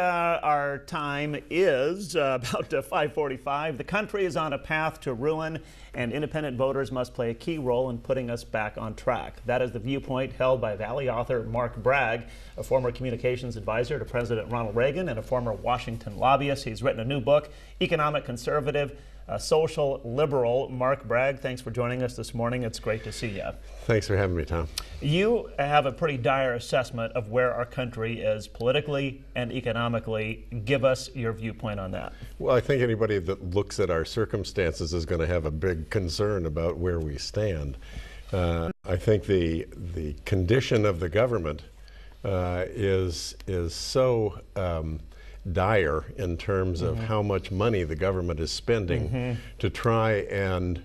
Our time is about 5:45. The country is on a path to ruin, and independent voters must play a key role in putting us back on track. That is the viewpoint held by Valley author Mark Bragg, a former communications advisor to President Ronald Reagan and a former Washington lobbyist. He's written a new book, Economic Conservative, Social Liberal. Mark Bragg, thanks for joining us this morning. It's great to see you. Thanks for having me, Tom. You have a pretty dire assessment of where our country is politically and economically. Give us your viewpoint on that. Well, I think anybody that looks at our circumstances is going to have a big concern about where we stand. I think the condition of the government is so dire in terms of how much money the government is spending to try and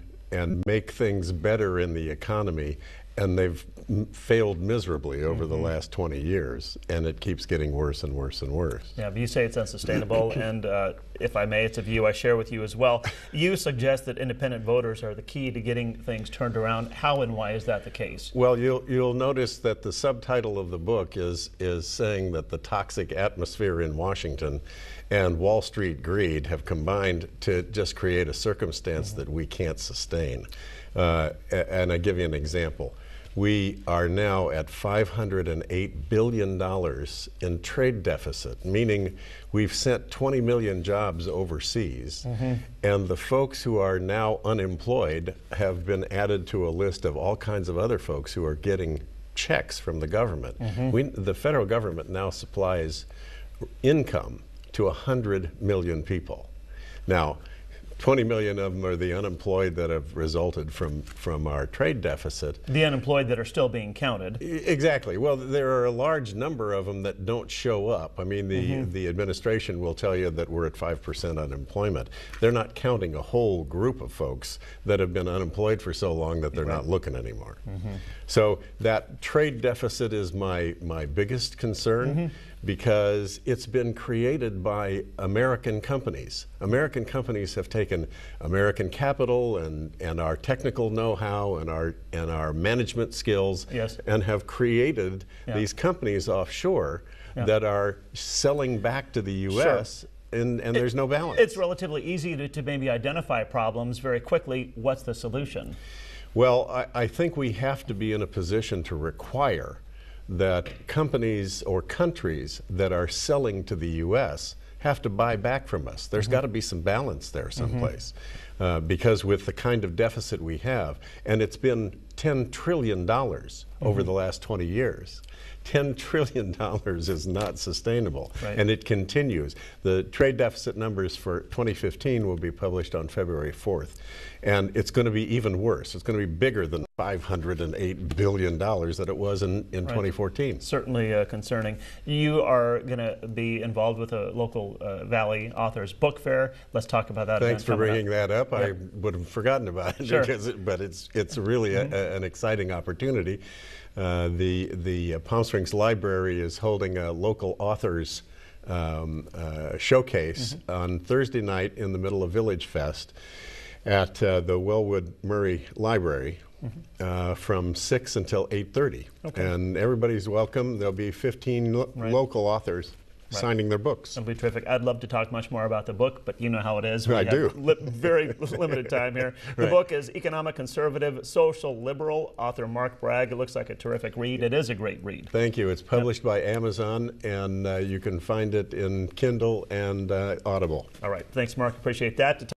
make things better in the economy, and they've failed miserably over the last 20 years, and it keeps getting worse and worse and worse. Yeah, but you say it's unsustainable, and if I may, it's a view I share with you as well. You suggest that independent voters are the key to getting things turned around. How and why is that the case? Well, you'll notice that the subtitle of the book is saying that the toxic atmosphere in Washington and Wall Street greed have combined to just create a circumstance that we can't sustain. And I give you an example. We are now at $508 billion in trade deficit, meaning we've sent 20 million jobs overseas, and the folks who are now unemployed have been added to a list of all kinds of other folks who are getting checks from the government. The federal government now supplies income to 100 million people. Now, 20 million of them are the unemployed that have resulted from our trade deficit. The unemployed that are still being counted. Exactly. Well, there are a large number of them that don't show up. I mean, the administration will tell you that we're at 5% unemployment. They're not counting a whole group of folks that have been unemployed for so long that they're not looking anymore. So that trade deficit is my biggest concern. Because it's been created by American companies. American companies have taken American capital and our technical know-how and our management skills and have created these companies offshore that are selling back to the U.S. And there's no balance. It's relatively easy to maybe identify problems very quickly. What's the solution? Well, I think we have to be in a position to require that companies or countries that are selling to the U.S. have to buy back from us. There's got to be some balance there someplace. Because with the kind of deficit we have, and it's been $10 trillion over the last 20 years, $10 trillion is not sustainable, and it continues. The trade deficit numbers for 2015 will be published on February 4th, and it's going to be even worse. It's going to be bigger than $508 billion that it was in 2014. Certainly concerning. You are going to be involved with a local Valley Authors Book Fair. Let's talk about that. Thanks for bringing that up. I would have forgotten about it, but it's really an exciting opportunity. The Palm Springs Library is holding a local authors showcase on Thursday night in the middle of Village Fest at the Wellwood Murray Library from 6 until 8:30. And everybody's welcome. There'll be 15 local authors signing their books. It'll be terrific. I'd love to talk much more about the book, but you know how it is. I do. Very limited time here. The book is Economic Conservative, Social Liberal, author Mark Bragg. It looks like a terrific read. It is a great read. Thank you. It's published by Amazon, and you can find it in Kindle and Audible. All right. Thanks, Mark. Appreciate that.